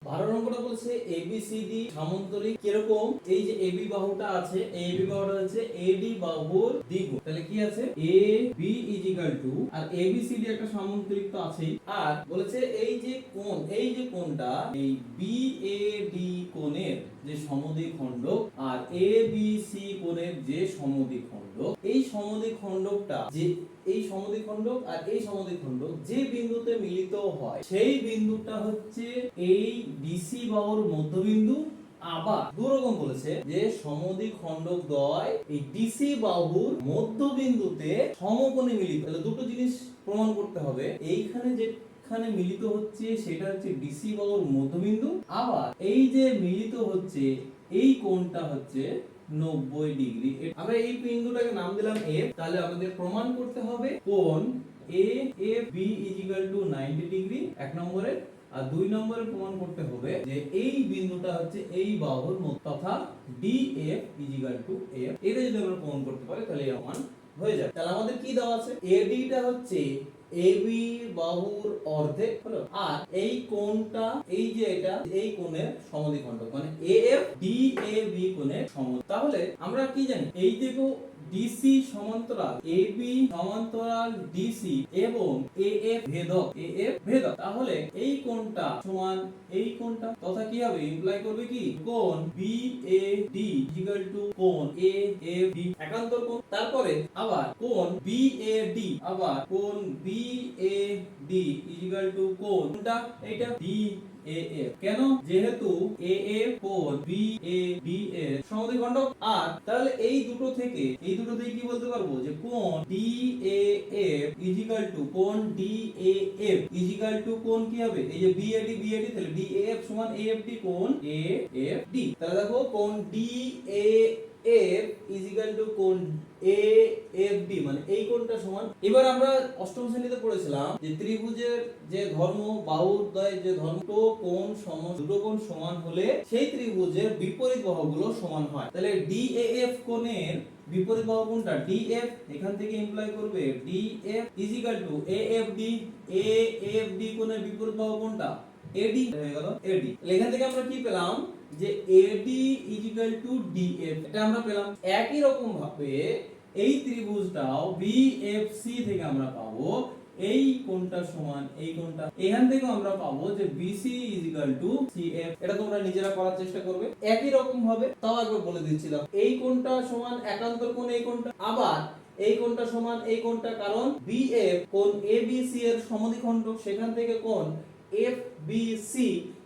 12 নম্বরটা বলছে এবিসিডি সামান্তরিক কিরকম। এই যে এবি বাহুটা আছে, এই এবি বাহুটা হচ্ছে এডি বাহুর দ্বিগুণ। তাহলে কি আছে A B equal two, R ABCD একটা সামান্তরিক তো আছেই, আর বলেছে এই যে কোণ, এই যে কোণটা এই বিএডি কোণের যে সমদ্বিখণ্ডক আর এবিসি কোণের যে সমদ্বিখণ্ডক, এই সমদ্বিখণ্ডকটা যে এই সমদ্বিখণ্ডক আর এই সমদ্বিখণ্ডক যে বিন্দুতে মিলিত হয় সেই বিন্দুটা হচ্ছে এই ডিসি বাহুর মধ্যবিন্দু। আবার দুরকম বলেছে যে সমদ্বিখণ্ডক দ্বয় এই ডিসি বাহুর মধ্যবিন্দুতে সমকোণে মিলিত। তাহলে দুটো জিনিস প্রমাণ করতে হবে। এইখানে যেখানে মিলিত হচ্ছে সেটা হচ্ছে ডিসি বাহুর মধ্যবিন্দু, আবার এই যে মিলিত হচ্ছে এই কোণটা হচ্ছে 90 ডিগ্রি। আমরা এই বিন্দুটাকে নাম দিলাম F। তাহলে আমাদের প্রমাণ করতে হবে কোণ AFB = 90 ডিগ্রি এক নম্বরে, আর দুই নম্বরে প্রমাণ করতে হবে যে এই বিন্দুটা হচ্ছে এই বাহুর মধ্য, তথা DF = F। এটা যদি আমরা প্রমাণ করতে পারি তাহলে এর মান হয়ে যায়। তাহলে আমাদের কি দেওয়া আছে, AD টা হচ্ছে AB বাহুর অর্ধেক হলো, আর এই কোণটা এই যে এটা এই কোণের সমদ্বিখণ্ডক, মানে AF DAB কোণের সমদ্বিখণ্ডক। তাহলে আমরা কি জানি, এই দেখো DC সমান্তরাল AB সমান্তরাল DC এবং AF ভেদক। তাহলে এই কোণটা সমান এই কোণটা, তথা কি হবে, ইমপ্লাই করবে কি কোণ BAD = কোণ AFD একান্তর কোণ। তারপরে আবার কোণ BAD, আবার কোণ BAD = কোণটা এইটা DAF। কেন, যেহেতু AF কোণ BAD এর সমদ্বিখণ্ডক। আর তাহলে এই দুটো থেকে কি বলতে পারবো যে কোণ DAF = কোণ DAF কোণ কি হবে, এই যে BAD তাহলে DAF সমান AFD কোণ AFD। তাহলে দেখো কোণ DAF = কোণ AFD, মানে এই কোণটা সমান। এবার আমরা অষ্টম শ্রেণীতে পড়েছিলাম যে ত্রিভুজের যে ধর্ম, বাহুদ্বয়ের যে ধর্ম, দুটো কোণ সমান হলে সেই ত্রিভুজের বিপরীত বাহুগুলো সমান হয়। তাহলে DAF কোণের বিপরীত বাহু কোনটা, DF। এখান থেকে ইমপ্লাই করবে DF = AFD কোণের বিপরীত বাহু কোনটা, AD হয়ে গেল AD। এখান থেকে আমরা কি পেলাম যে AD = DF, এটা আমরা পেলাম। একই রকম ভাবে এই ত্রিভুজটাও BFC থেকে আমরা পাবো এই কোণটা সমান এই কোণটা। এখান থেকে আমরা পাবো যে BC = CF। এটা তোমরা নিজেরা করার চেষ্টা করবে একই রকম ভাবে। তাও একবার বলে দিচ্ছিলাম, এই কোণটা সমান একান্তর কোণ এই কোণটা, আবার এই কোণটা সমান এই কোণটা, কারণ BF কোণ ABC এর সমদ্বিখণ্ডক, সেখান থেকে কোণ FBC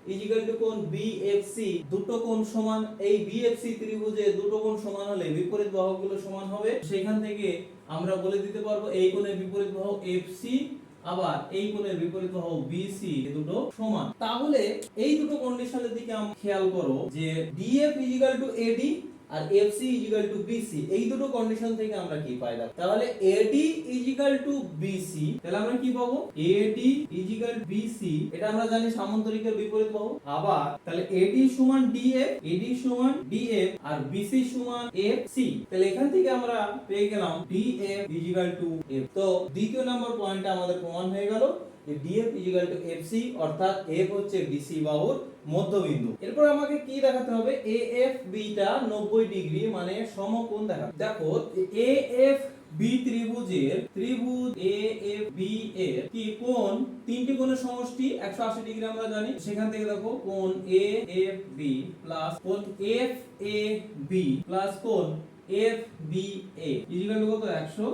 = কোণ BFC। দুটো কোণ সমান, এই BFC ত্রিভুজে দুটো কোণ সমান হলে বিপরীত বাহুগুলো সমান হবে। সেখান থেকে আমরা বলে দিতে পারবো এই কোণের বিপরীত বাহু FC, আবার এই কোণের বিপরীত বাহু BC, দুটো সমান। তাহলে এই দুটো কন্ডিশনের দিকে আমরা খেয়াল করো যে DF = AD আর FC = BC, এই দুটো কন্ডিশন থেকে আমরা কি পাই, তাহলে AD = BC। তাহলে আমরা কি পাবো, AD = BC, এটা আমরা জানি সামান্তরিকের বিপরীত বাহু। আবার তাহলে AD সমান DF, AD সমান DF, আর BC সমান FC। তাহলে এখান থেকে আমরা পেয়ে গেলাম DF = F। তো দ্বিতীয় নম্বর পয়েন্টটা আমাদের প্রমাণ হয়ে গেল যে DF = FC, অর্থাৎ F হচ্ছে DC বাহুর মধ্যবিন্দু। এরপর আমাকে কি দেখাতে হবে, AFB টা 90 ডিগ্রি মানে সমকোণ দেখাতে। দেখো AFB ত্রিভুজ AFB এর কি কোণ, তিনটি কোণের সমষ্টি 180 ডিগ্রি আমরা জানি। সেখান থেকে দেখো কোণ AFB প্লাস কোণ FAB প্লাস কোণ FBA = কত, 100।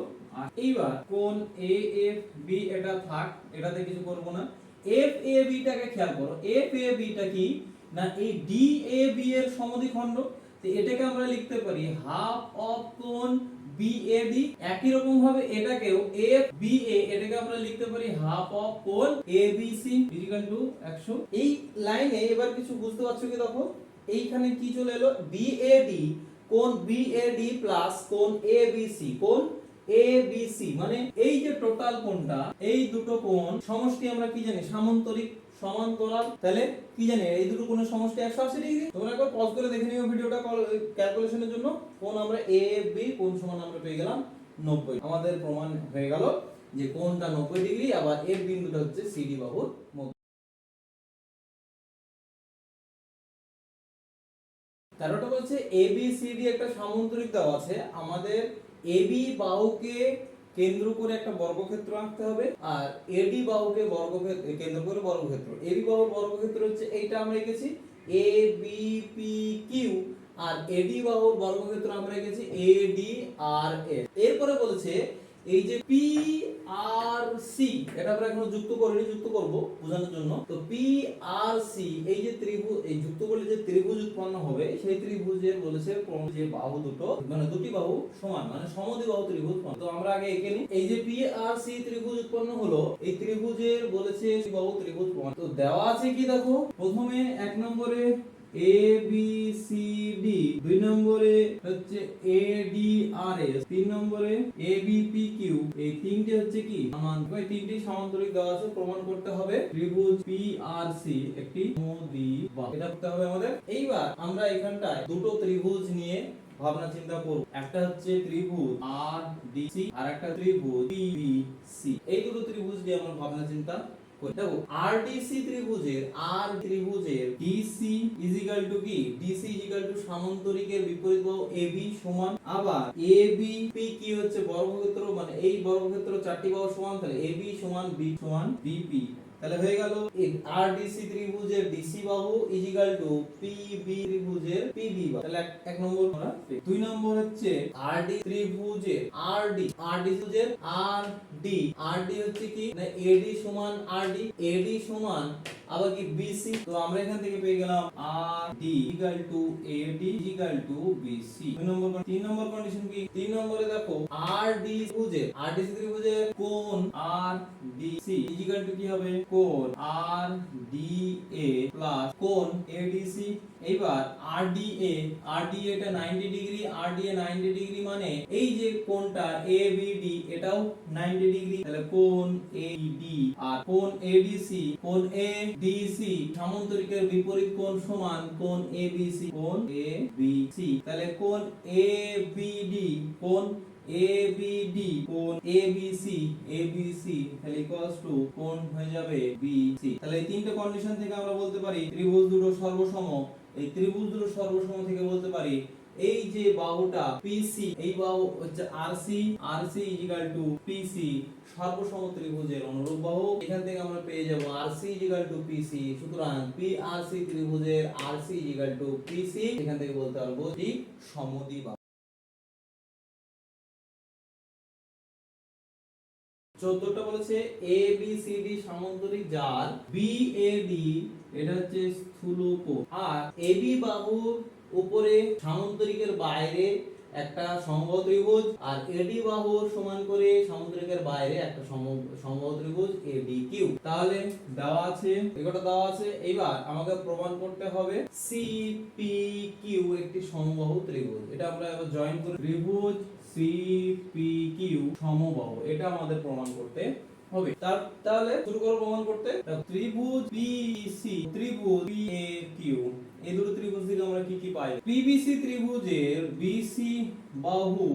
এইবার কোণ AFB এটা থাক, এটাতে কিছু করব না। FAB টাকে খেয়াল করো, FAB টা কি না এই DAB এর সমদ্বিখণ্ডক। তো এটাকে আমরা লিখতে পারি হাফ অফ কোণ BAD। একই রকম ভাবে এটাকেও FBA, এটাকে আমরা লিখতে পারি হাফ অফ কোণ ABC = 100। এই লাইনে এবার কিছু বুঝতে পারছো কি, দেখো এইখানে কি চলে এলো, BAD কোণ BAD প্লাস কোণ ABC কোণ ABC, মানে এই যে টোটাল কোণটা, এই দুটো কোণ সমষ্টি আমরা কি জানি, সামান্তরিক সমান্তরাল। তাহলে কি জানি, এই দুটো কোণের সমষ্টি 180 ডিগ্রি। তোমরা একবার পজ করে দেখে নিও ভিডিওটা ক্যালকুলেশনের জন্য। কোণ আমরা AFB কোণ সমান আমরা পেয়ে গেলাম 90। আমাদের প্রমাণ হয়ে গেল যে কোণটা 90 ডিগ্রি, আবার এর বিন্দুটা হচ্ছে CD বাহুর মধ্য। 13টা বলছে ABCD একটা সামান্তরিক দেওয়া আছে, আমাদের AB বাহুকে কেন্দ্র করে একটা বর্গক্ষেত্র আঁকতে হবে, আর AD বাহুকে কেন্দ্র করে বর্গক্ষেত্র। AB বাহুর বর্গক্ষেত্র হচ্ছে এইটা আমরা এঁকেছি ABPQ, আর AD বাহুর বর্গক্ষেত্র আমরা এঁকেছি ADRS। এরপরে বলেছে এই যে PRC, এটা আমরা এখনো যুক্ত করিনি, যুক্ত করব বোঝানোর জন্য। তো PRC এই যে ত্রিভুজ, এই যুক্ত করলে যে ত্রিভুজ উৎপন্ন হবে সেই ত্রিভুজের বলেছে যে বাহু দুটো মানে দুটি বাহু সমান মানে সমদ্বিবাহু ত্রিভুজ। তো আমরা আগে এঁকে নিই। এই যে PRC ত্রিভুজ উৎপন্ন হলো, এই ত্রিভুজের বলেছে বাহু ত্রিভুজ প্রমাণ। তো দেওয়া আছে কি দেখো, প্রথমে 1 নম্বরে ABCD, 2 নম্বরে হচ্ছে ADRS, 3 নম্বরে ABPQ। এই তিনটে হচ্ছে কি সমান্তরাল, এই তিনটি সমান্তরিক দেওয়া আছে, প্রমাণ করতে হবে ত্রিভুজ PRC একটি সমদ্বিবাহু। এটা করতে হবে আমাদের। এইবার আমরা এখানটায় দুটো ত্রিভুজ নিয়ে ভাবনা চিন্তা করব। একটা হচ্ছে ত্রিভুজ RDC আর একটা ত্রিভুজ PBC। এই দুটো ত্রিভুজ নিয়ে আমরা ভাবনা চিন্তা দেখো। RDC ত্রিভুজের DC কি, DC সামান্তরিকের বিপরীত বাহু AB সমান, আবার ABPQ হচ্ছে বর্গক্ষেত্র, মানে এই বর্গক্ষেত্র চারটি বাহু সমান, তাহলে AB সমান B সমান BP। তাহলে হয়ে গেল RDC ত্রিভুজের DC বাহু PB ত্রিভুজের PB বাহু। তাহলে এক নম্বর আমরা। 2 নম্বর হচ্ছে RD ত্রিভুজের RD ত্রিভুজের RD হচ্ছে কি না AD সমান RD, AD সমান আবার কি BC। তো আমরা এখান থেকে পেয়ে গেলাম RD AD BC। 3 নম্বর কন্ডিশন কি, 3 নম্বরে দেখো RDC ত্রিভুজের কোণ RDC কি হবে, কোণ RDA প্লাস কোণ ADC। এইবার RDA টা 90 ডিগ্রি, RDA 90 ডিগ্রি মানে এই যে কোণটা ABD এটাও 90 ডিগ্রি, তাহলে কোণ AD আর কোণ ADC, কোণ ADC সামান্তরিকের বিপরীত কোণ সমান কোণ ABC, তাহলে কোণ ABD কোণ কোণ ABC তাহলে ইকুয়ালস টু কোণ হয়ে যাবে BC। তাহলে এই তিনটে কন্ডিশন থেকে আমরা বলতে পারি ত্রিভুজ দুটো সর্বসম। এই ত্রিভুজ দুটো সর্বসম থেকে বলতে পারি এই যে বাহুটা PC, এই বাহু হচ্ছে RC PC সর্বসম ত্রিভুজের অনুরূপ বাহু। এখান থেকে আমরা পেয়ে যাব RC PC। সুতরাং PRC ত্রিভুজের RC PC, এখান থেকে বলতে পারবো ঠিক সমদ্বিবাহু। 14টা বলেছে ABCD সামান্তরিক যার BAD এটা হচ্ছে স্থূলকোণ, আর AB বাহুর উপরে সামান্তরিকের বাইরে একটা সমবাহু ত্রিভুজ, আর AD বাহুর সমান করে সামান্তরিকের বাইরে একটা সমবাহু ত্রিভুজ ADQ। তাহলে দেওয়া আছে, এগুলো দেওয়া আছে। এবার আমাকে প্রমাণ করতে হবে CPQ একটি সমবাহু ত্রিভুজ। এটা আমরা এবার জয়েন করি, ত্রিভুজ CPQ সমবাহু, এটা আমাদের প্রমাণ করতে হবে। তাহলে শুরু করব প্রমাণ করতে। ত্রিভুজ PC ত্রিভুজ PAQ, এই দুটো ত্রিভুজ থেকে আমরা কি কি পাই, PBC ত্রিভুজের BC বাহু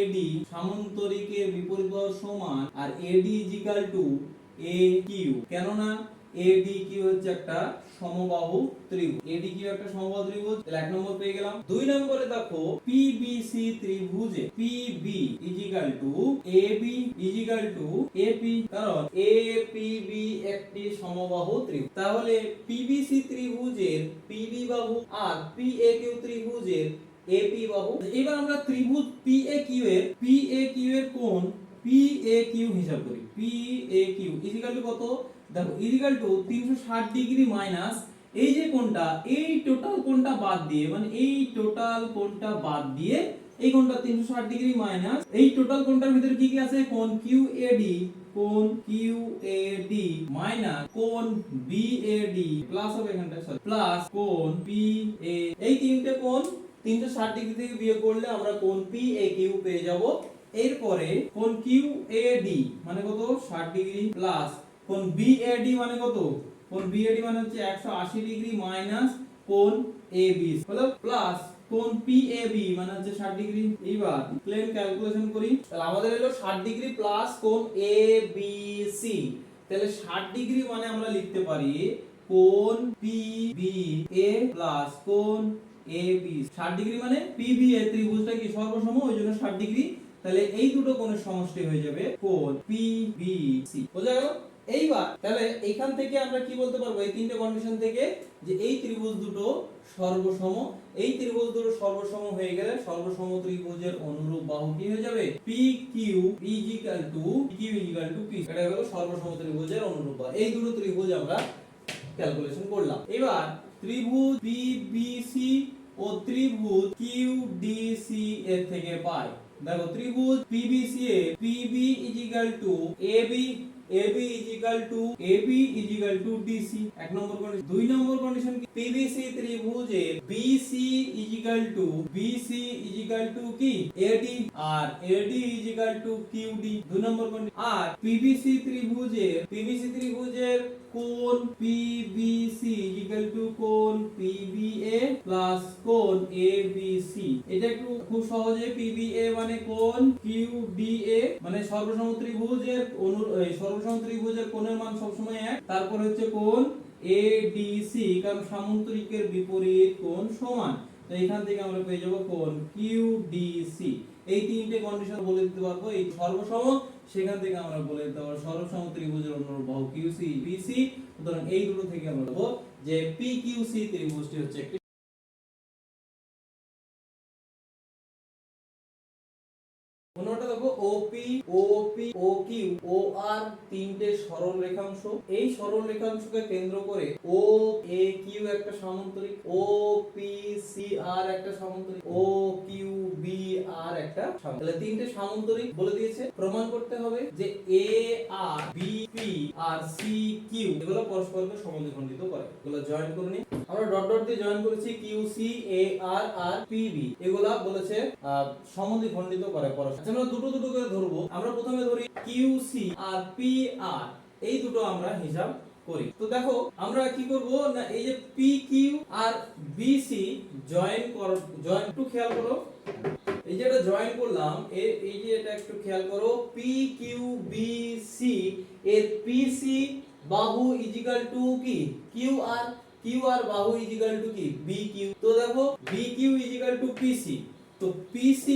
AD সামান্তরিকের বিপরীত বাহু সমান, আর AD AQ, কেননা ADQ হচ্ছে একটা সমবাহু ত্রিভুজ, ADQ একটা সমবাহু ত্রিভুজ। তাহলে 1 নম্বর পেয়ে গেলাম। 2 নম্বরে দেখো PBC ত্রিভুজে PB AB AP, কারণ APB একটি সমবাহু ত্রিভুজ। তাহলে PBC ত্রিভুজের PB বাহু আর PAQ ত্রিভুজের AP বাহু। এবার আমরা ত্রিভুজ PAQ এর কোণ PAQ হিসাব করি। PAQ কত দেখো, = 360 ডিগ্রি মাইনাস এই যে কোণটা, এই টোটাল কোণটা বাদ দিয়ে, মানে এই টোটাল কোণটা বাদ দিয়ে এই কোণটা 360 ডিগ্রি মাইনাস এই টোটাল কোণটার ভিতরে কি কি আছে, কোণ QAD মাইনাস কোণ BAD প্লাস হবে এখানটা প্লাস কোণ PA। এই তিনটে কোণ 360 ডিগ্রি থেকে বিয়োগ করলে আমরা কোণ PAQ পেয়ে যাব। এরপরে কোণ QAD মানে কত, 60 ডিগ্রি, প্লাস কোণ BAD মানে কত, কোণ BAD মানে হচ্ছে 180 ডিগ্রি মাইনাস কোণ AB হলো, প্লাস কোণ PAB মানে হচ্ছে 60 ডিগ্রি। এইবার প্লেন ক্যালকুলেশন করি, তাহলে আমাদের হলো 60 ডিগ্রি প্লাস কোণ ABC। তাহলে 60 ডিগ্রি মানে আমরা লিখতে পারি কোণ PBA প্লাস কোণ AB 60 ডিগ্রি মানে PBA ত্রিভুজটা কি সর্বসম, ওইজন্য 60 ডিগ্রি। তাহলে এই দুটো কোণের সমষ্টি হয়ে যাবে কোণ PBC। বোঝা গেল? এইবার তাহলে এইখান থেকে আমরা কি বলতে পারবো, এই তিনটে কন্ডিশন থেকে, যে এই ত্রিভুজ দুটো সর্বসম। এই ত্রিভুজ দুটো সর্বসম হয়ে গেলে সর্বসম ত্রিভুজের অনুরূপ বাহু কি হয়ে যাবে, PQ P। এটা হলো সর্বসম ত্রিভুজের অনুরূপ বাহু। এই দুটো ত্রিভুজ আমরা ক্যালকুলেশন করলাম। এবার ত্রিভুজ PBC ও ত্রিভুজ QDC এর থেকে পাই। দেখো ত্রিভুজ PBC এ PB AB DC। এক নম্বর কন্ডিশন। দুই নম্বর কন্ডিশন কি, PBC ত্রিভুজে BC কি AD আর AD QD। দুই নম্বর কন্ডিশন। আর PBC ত্রিভুজের কোণ PBC কোণ PBA প্লাস কোণ ABC। এটা একটু খুব সহজে, PBA মানে কোণ, QDA মানে সর্বসম ত্রিভুজের কোণের মান সবসময় এক। তারপর হচ্ছে কোণ ADC, কারণ সামন্তরিকের বিপরীত কোণ সমান। তো এখান থেকে আমরা পেয়ে যাব কোণ QDC। এই তিনটে কন্ডিশন বলে দিতে পারবো। এই সর্বসম, সেখান থেকে আমরা বলে দিতে পারবো সর্বসম ত্রিভুজের অনুরূপ বাহু QC BC। সুতরাং এই দুটো থেকে আমরা বলবো যে PQC ত্রিভুজটি হচ্ছে একটি। অন্যটা দেখো OP OR তিনটে সরল রেখাংশ। এই সরল রেখাংশকে কেন্দ্র করে OAQ একটা সামান্তরিক, OPCR একটা সামান্তরিক, OQBR একটা সামান্তরিক। তাহলে তিনটে সামান্তরিক বলে দিয়েছে। প্রমাণ করতে হবে যে AR BP আর CQ এগুলো পরস্পরকে সমদ্বিখণ্ডিত করে। এগুলো জয়েন করে নি। আমরা ডট ডট দিয়ে জয়েন করেছি QC AR আর PB। এগুলা বলেছে সমদ্বিখণ্ডিত করে পরস্পর। আচ্ছা, আমরা দুটো দুটো করে ধরবো। আমরা প্রথমে ধরি QC আর PR, এই দুটো আমরা হিসাব করি। তো দেখো আমরা কি করব না, এই যে PQ আর BC জয়েন একটু খেয়াল করো। এই যে এটা জয়েন করলাম, এই যে এটা একটু খেয়াল করো, PQBC এর PC বাহু ইজিক্যাল টু কি QR বাহু ইজিক্যাল টু কি BQ। তো দেখো BQ ইজিক্যাল টু PC, তো PC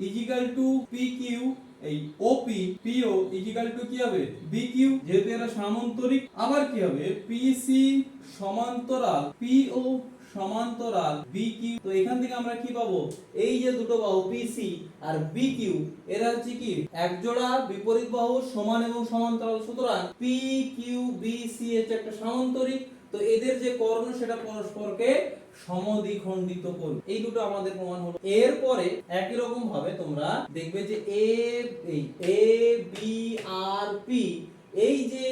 ইজিক্যাল টু PQ, এই OP PO ইজিক্যাল টু কি হবে BQ। যেহেতু এরা সামান্তরিক, আবার কি হবে PC সমান্তরাল PO সমান্তরাল BQ। তো এখান থেকে আমরা কি পাবো, এই যে দুটো বাহু PC আর BQ এরা হচ্ছে কি এক জোড়া বিপরীত বাহু, সমান এবং সমান্তরাল। সুতরাং PQBC হচ্ছে একটা সামান্তরিক। তো এদের যে কর্ণ সেটা পরস্পরকে সমদ্বিখণ্ডিত করবে। এই দুটো আমাদের প্রমাণ হলো। এরপরে একই রকম ভাবে তোমরা দেখবে যে ABRP, এই যে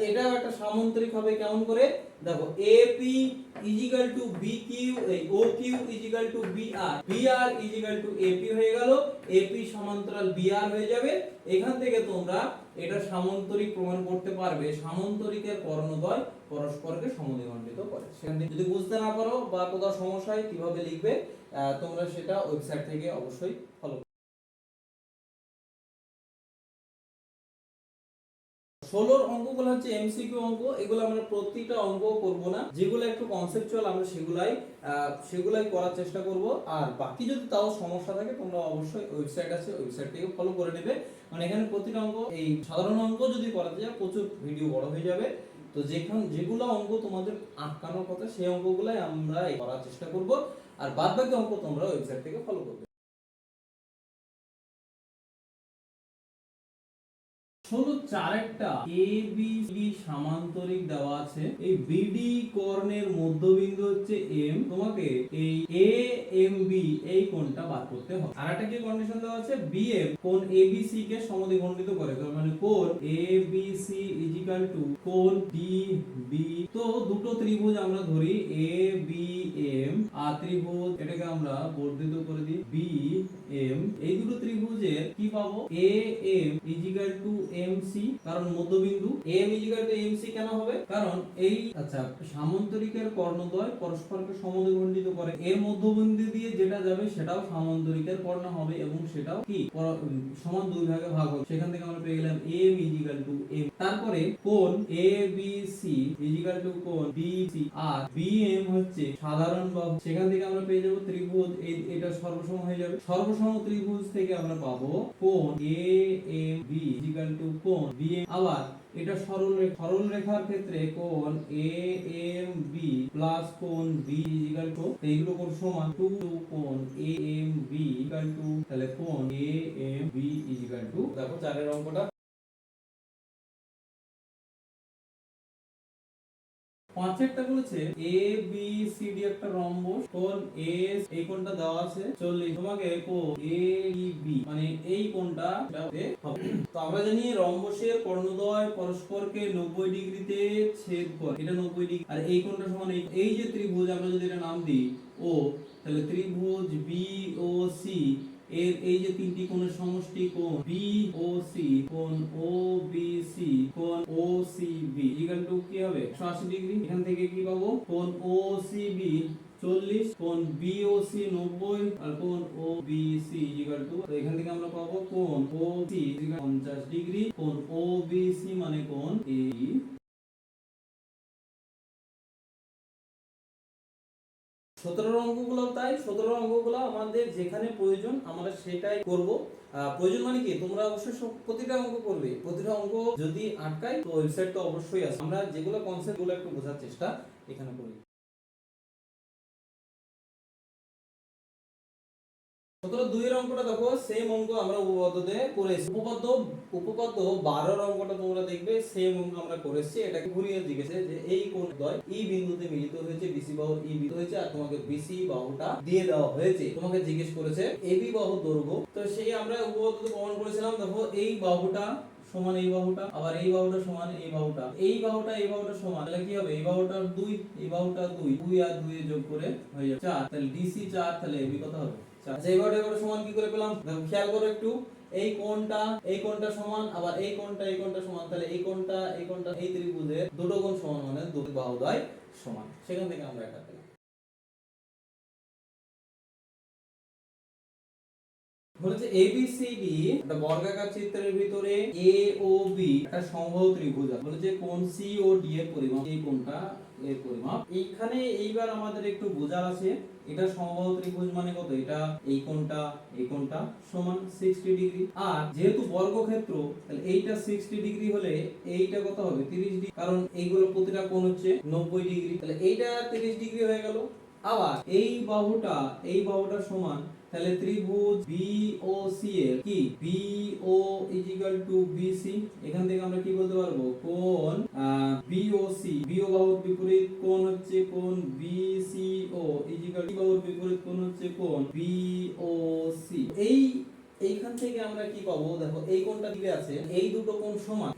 এটাও একটা সামান্তরিক হবে। কেমন করে দেখো, AP ইজিক্যাল টু BQ, এই OQ equal to BR, BR equal to AP হয়ে গেল। AP সমান্তরাল BR হয়ে যাবে। এখান থেকে তোমরা এটা সামান্তরিক প্রমাণ করতে পারবে। সামান্তরিকের কর্ণদ্বয় পরস্পরকে সমদ্বিখণ্ডিত করে। সেখান থেকে যদি বুঝতে না পারো বা কোথাও সমস্যা হয় কিভাবে লিখবে, তোমরা সেটা ওয়েবসাইট থেকে অবশ্যই ফলো। 16 অঙ্কগুলো হচ্ছে এমসিকিউ অঙ্ক। এগুলো আমরা প্রত্যেকটা অঙ্ক করব না, যেগুলো একটু কনসেপচুয়াল আমরা সেগুলাই করার চেষ্টা করব। আর বাকি যদি তাও সমস্যা থাকে তোমরা অবশ্যই ওয়েবসাইট আছে, ওয়েবসাইট থেকে ফলো করে নেবে। মানে এখানে প্রতিটা অঙ্ক, এই সাধারণ অঙ্ক যদি করাতে যায় প্রচুর ভিডিও বড় হয়ে যাবে। তো যেগুলো অঙ্ক তোমাদের আটকানোর কথা সেই অঙ্কগুলাই আমরা করার চেষ্টা করব। আর বাদবাকি অঙ্ক তোমরা ওয়েবসাইট থেকে ফলো করবে। 16 একটা ABCD সামান্তরিক দেওয়া আছে। এই BD কর্ণের মধ্যবিন্দু হচ্ছে M। তোমাকে এই AMB এই কোণটা বার করতে হবে। আর একটা কি কন্ডিশন দেওয়া আছে, BM কোণ ABC কে সমদ্বিখণ্ডিত করে, মানে কোণ ABC ইজিক্যাল টু কোণ DB। তো দুটো ত্রিভুজ আমরা ধরি ABM, আর ত্রিভুজ এটাকে আমরা বর্ধিত করে দিই BM। এই দুটো ত্রিভুজের কি পাবো, AM ইজিক্যাল টু এমসি, কারণ মধ্যবিন্দু এম ইজিক্যাল টু এমসি কেন হবে, কারণ এই আচ্ছা সামান্তরিকের কর্ণদ্বয় পরস্পরকে সমদ্বিখণ্ডিত করে, এর মধ্যবিন্দু দিয়ে যেটা যাবে সেটাও সামান্তরিকের কর্ণ হবে এবং সেটাও কি সমান দুই ভাগে ভাগ হবে। সেখান থেকে আমরা পেয়ে গেলাম এম ইজিক্যাল টু এম। তারপরে কোণ A B C equal to কোণ বি সি, আর বি এম হচ্ছে সাধারণ বাহু। সেখান থেকে আমরা পেয়ে যাব ত্রিভুজ, এটা সর্বসম হয়ে যাবে। সর্বসম ত্রিভুজ থেকে আমরা পাবো কোণ A M B equal to কোণ বি এম। আবার এটা সরল রেখার ক্ষেত্রে কোণ এ এম বি প্লাস কোণ বি ইজিক্যাল টু, এইগুলো কোণ সমান 2 কোণ A M B equal to, তাহলে কোণ A M B equal to, দেখো চারের অঙ্কটা। পাঁচেরটা বলেছে এ বি সি ডি একটা রম্বস, কোণ এস এই কোণটা দেওয়া আছে 40, তোমাকে কোণ এ ডি বি মানে এই কোণটা হবে। তো আমরা জানি রম্বসের কর্ণদ্বয় পরস্পরকে 90 ডিগ্রিতে ছেদ করে, এটা 90 ডিগ্রি, আর এই কোণটা সমান এই যে ত্রিভুজ আমরা যদি এটা নাম দিই ও, তাহলে ত্রিভুজ বি ও সি এর এই যে তিনটি কোণের সমষ্টি কোণ বি ও সি, কোণ ও বি সি, কোণ ও সি বি ইকুয়াল টু কি হবে 180 ডিগ্রি। এখান থেকে কি পাবো, কোণ ও সি বি 40, কোণ বি ও সি 90, আর কোণ ও বি সি ইকুয়াল টু, তো এখান থেকে আমরা পাবো কোণ ও সি 50 ডিগ্রি, কোণ ও বি সি মানে কোণ এ। 17 অঙ্কগুলো তাই 17 অঙ্কগুলো আমাদের যেখানে প্রয়োজন আমরা সেটাই করব। প্রয়োজন মানে কি, তোমরা অবশ্যই প্রতিটা অঙ্ক করবে, প্রতিটা অঙ্ক যদি আটকায় তো ওয়েবসাইট তো অবশ্যই আছে, আমরা যেগুলো কনসেপ্ট গুলো একটু বোঝার চেষ্টা এখানে করি। 17 2 এর অঙ্কটা দেখো, সেম অঙ্ক আমরা উপপাদ্যতে করেছি। উপপাদ্য 12 এর অঙ্কটা তোমরা দেখবে সেম অঙ্ক আমরা করেছি। এটাকে ঘুরিয়ে জিজ্ঞেসে যে এই কোণ দ্বয় ই বিন্দুতে মিলিত হয়েছে, বিসি বাহু ই মিলিত হয়েছে, আর তোমাকে বিসি বাহুটা দিয়ে দেওয়া হয়েছে। তোমাকে জিজ্ঞেস করেছে এবি বাহু দৈর্ঘ্য, তো সেই আমরা উপপাদ্যতে প্রমাণ করেছিলাম। দেখো এই বাহুটা সমান এই বাহুটা, আবার এই বাহুটা সমান এই বাহুটা, এই বাহুটা এই বাহুটা সমান, তাহলে কি হবে, এই বাহুটা 2, এই বাহুটা 2, 2 আর 2 যোগ করে হয়ে যাবে 4, তাহলে ডিসি 4, তাহলে এবি কত হবে 4। আচ্ছা এই বাহুটা সমান কি করে পেলাম, দেখো খেয়াল করো একটু, এই কোণটা সমান, আবার এই কোণটা সমান, তাহলে এই কোণটা এই ত্রিভুজের দুটো কোণ সমান মানে দুটো বাহুদ্বয় সমান, সেখান থেকে আমরা এটা পেলাম। বলেছে ABCD একটা বর্গাকার চিত্রের ভিতরে A ও B একটা সমবাহু ত্রিভুজ আছে। বলেছে কোণ COD এর পরিমাপ, এই কোণটা এর পরিমাপ। এইখানে এইবার আমাদের একটু বোঝার আছে, এটা সমবাহু ত্রিভুজ মানে কত, এটা এই কোণটা সমান 60 ডিগ্রি, আর যেহেতু বর্গক্ষেত্র তাহলে এইটা 60 ডিগ্রি হলে এইটা কত হবে 30 ডিগ্রি, কারণ এইগুলো প্রতিটা কোণ হচ্ছে 90 ডিগ্রি, তাহলে এইটা 30 ডিগ্রি হয়ে গেল। আবার এই বাহুটা সমান, তাহলে ত্রিভুজ BOC এর কি BO ইকুয়াল টু BC, এখান থেকে আমরা কি বলতে পারবো, কোণ BOC, BO বাহুর বিপরীত কোণ হচ্ছে কোণ BCO ইকুয়াল টু বাহুর বিপরীত কোণ হচ্ছে কোণ BOC। এইখান থেকে আমরা কি পাবো, দেখো এই কোণটা দিকে আছে, এই দুটো কোণ সমান,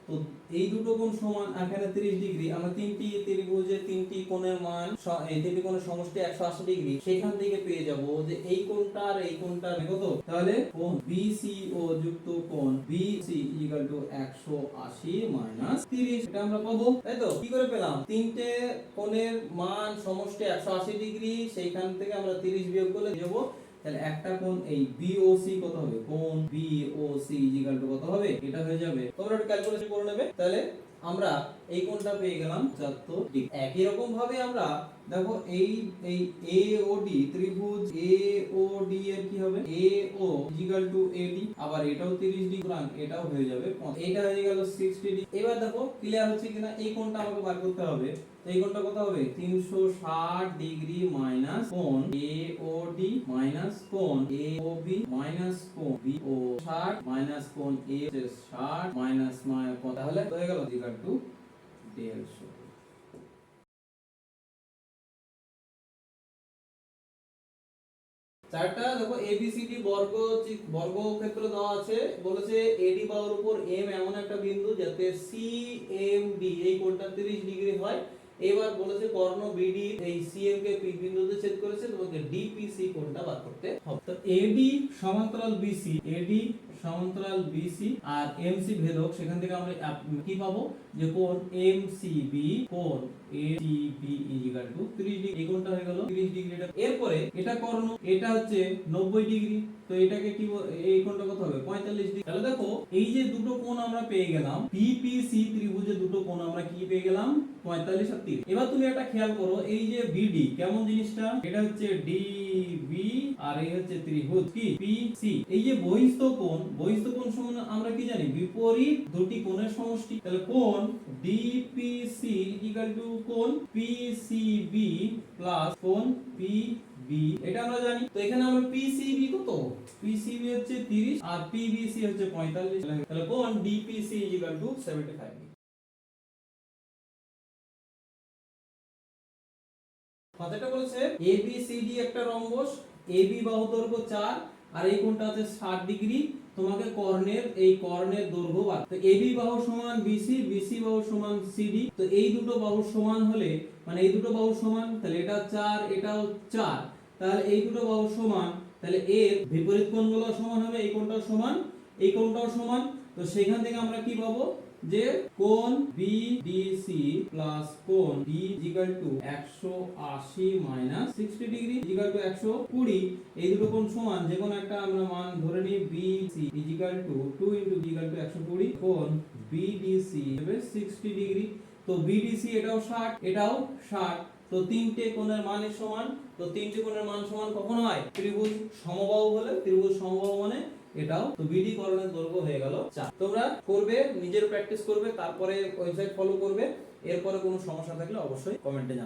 তো এই দুটো কোণ সমান, এখানে 30 ডিগ্রি, আমরা তিনটি ত্রিভুজের তিনটি কোণের মান এই তিনটি কোণের সমষ্টি 180 ডিগ্রি, সেখান থেকে পেয়ে যাব যে এই কোণটা আর এই কোণটা কত, তাহলে কোণ BCO যুক্ত কোণ BC ইকুয়াল টু 180 মাইনাস 30, এটা আমরা পাবো। তাই তো, কি করে পেলাম, তিনটে কোণের মান সমষ্টি 180 ডিগ্রি, সেইখান থেকে আমরা 30 বিয়োগ করলে দেব, তাহলে একটা কোণ এই BOC কত হবে, কোণ BOC ইকুয়াল টু কত হবে, এটা হয়ে যাবে, তোমরা একটু ক্যালকুলেশন করে নেবে। তাহলে আমরা এই কোণটা পেয়ে গেলাম 75 ডিগ্রি। একই রকম ভাবে আমরা দেখো এই AOD ত্রিভুজ AOD এর কি হবে, AO ইকুয়াল টু AD, আবার এটাও 30 ডিগ্রি, এটাও হয়ে যাবে, এটা হয়ে গেল 60 ডিগ্রি। এবার দেখো ক্লিয়ার হচ্ছে কিনা, এই কোণটা আমাকে বার করতে হবে, এই কোণটা কত হবে 360 ডিগ্রি মাইনাস কোণ AOD মাইনাস কোণ AOB মাইনাস কোণ BO 60 মাইনাস কোণ A 60 মাইনাস তাহলে হয়ে গেল ইকুয়াল টু 150। চারটা দেখো ABCD বর্গক্ষেত্র দেওয়া আছে, বলেছে AD বাহুর উপর M এমন একটা বিন্দু যাতে CMD এই কোণটা 30 ডিগ্রি হয়। এবার বলেছে কর্ণ BD এই CM কে P বিন্দুতে ছেদ করেছে, তোমাকে DPC কোণটা বার করতে হবে। তো AD সমান্তরাল BC, AD সমান্তরাল বিসি আর এমসি ভেদক, সেখান থেকে আমরা কি পাবো যে কোণ এমসিবি কোণ এসিবি ইকুয়াল টু 30 ডিগ্রি। এই কোণটা হয়ে গেল 30 ডিগ্রি। এরপরে এটা কর্ণ, এটা হচ্ছে 90 ডিগ্রি, তো এটাকে কি এই কোণটা কত হবে 45 ডিগ্রি। তাহলে দেখো এই যে দুটো কোণ আমরা পেয়ে গেলাম, পিপিসি ত্রিভুজের দুটো কোণ আমরা কি পেয়ে গেলাম 45 আর 30। এবার তুমি একটা খেয়াল করো, এই যে বিডি কেমন জিনিসটা, এটা হচ্ছে ডিবি আর এই হচ্ছে ত্রিভুজ কি পিসি। এই যে বহিস্থ কোণ সমান আমরা কি জানি বিপরীত দুটি কোণের সমষ্টি। তাহলে কোণ ডিপিসি ইকুয়াল টু কোণ পিসিবি প্লাস কোণ পিবি, এটা আমরা জানি। তো এখানে আমরা পিসিবি কত, পিসিবি হচ্ছে 30 আর পিবিসি হচ্ছে 45। তাহলে কোণ ডিপিসি ইকুয়াল টু 75। কথাটা বলেছে ABCD একটা রম্বস, AB বাহু দৈর্ঘ্য 4 আর এই কোণটা আছে 60 ডিগ্রি। তোমাকে এই কর্ণের দৈর্ঘ্য বার। তো AB বাহু সমান BC, BC বাহু সমান CD। তো এই দুটো বাহু সমান হলে মানে এই দুটো বাহু সমান, তাহলে এটা 4 এটাও 4, তাহলে এই দুটো বাহু সমান, তাহলে এর বিপরীত কোণগুলো সমান হবে, এই কোণটাও সমান এই কোণটাও সমান। তো সেখান থেকে আমরা কি পাবো যে কোণ BDC প্লাস কোণ D equal to 180 minus 60 degree equal to 120। এই দুটো কোণ সমান, যে কোনো একটা আমরা মান ধরে নিই BC equal to 2 into D equal to 120, কোণ BDC হবে 60 ডিগ্রি। তো BDC এটাও 60 এটাও 60, তো তিনটে কোণের মানের সমান। তো তিনটে কোণের মান সমান কখন হয়, ত্রিভুজ সমবাহু হলে। ত্রিভুজ সমবাহু মানে এটাও। তো বিডি করণের দৈর্ঘ্য হয়ে গেল 4। তোমরা করবে, নিজের প্র্যাকটিস করবে, তারপরে ওয়েবসাইট ফলো করবে। এরপরে কোনো সমস্যা থাকলে অবশ্যই কমেন্টে জানাবে।